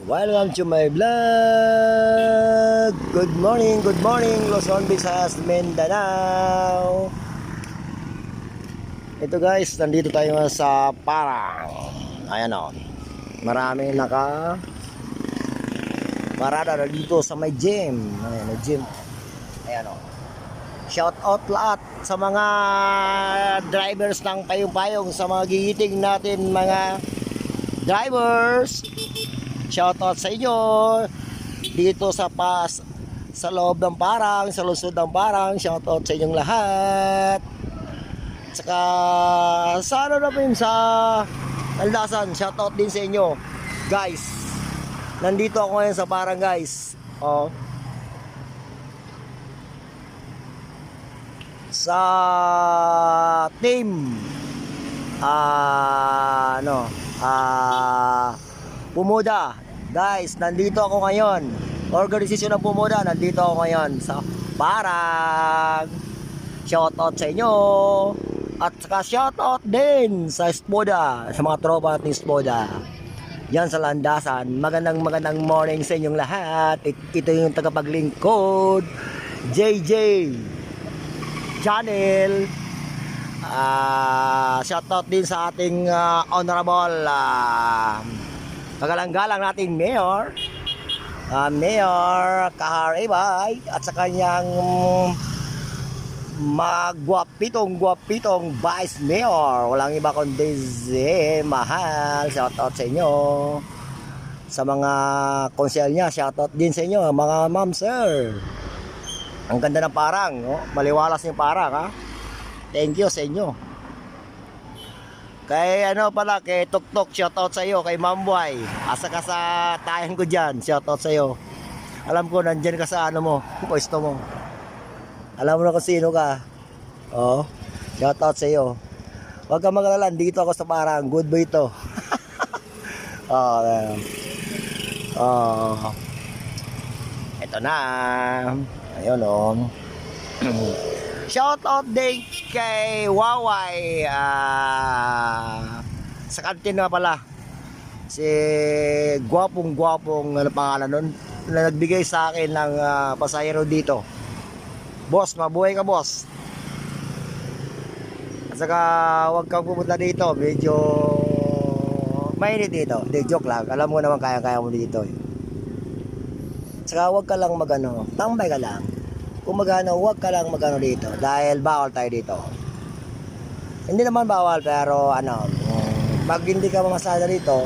Welcome to my vlog. Good morning, Luzon, Visayas, Mindanao. Ito guys, nandito tayo sa Parang. Ayan o, maraming naka parada dito sa may gym. Ayan o, gym. Ayan o, shout out lahat sa mga drivers ng payong-payong, sa mga gigiting natin mga drivers. Shout out sa inyo dito sa loob ng Parang, sa lungsod ng Parang. Shout out sa inyong lahat. Saka sana na po yun sa Landasan. Shout out din sa inyo guys. Nandito ako ngayon sa Parang guys. Sa team Pumoda. Guys, nandito ako ngayon. Organisasyon ng Pumoda, nandito ako ngayon sa Parang. Shoutout sa inyo. At saka shoutout din sa Spoda, sa mga tropa natin Spoda. Yan sa Landasan. Magandang morning sa inyong lahat. Ito yung tagapaglingkod JJ Channel. Shoutout din sa ating honorable pagalang-galang nating Mayor Kahar Ebay, at sa kanyang gwapitong Vice Mayor. Walang iba kundi si Mahal. Shoutout sa inyo. Sa mga konsel niya, shoutout din sa inyo mga ma'am sir. Ang ganda ng Parang, no? Maliwalas yung Parang, ha? Thank you sa inyo. Kay kay Tuktok, shoutout sa iyo. Kay Mamboy, asa ka sa tayan ko dyan, shoutout sa iyo. Alam ko nandyan ka sa pwesto mo. Alam mo na kung sino ka. Shoutout sa iyo. Huwag ka mag-alala, dito ako sa Parang. Good boy to. Ito na. Ayun Shoutout din kay Waway sa kantina pala. Si gwapong pangalan nun, na nagbigay sa akin ng pasahero dito. Boss, mabuhay ka boss. At saka huwag kang pumunta dito, medyo mainit dito. Hindi, joke lang. Alam mo naman kaya mo dito. Saka huwag ka lang tambay ka lang. Kung huwag ka lang dito dahil bawal tayo dito. Hindi naman bawal, pero pag hindi ka mamasada dito,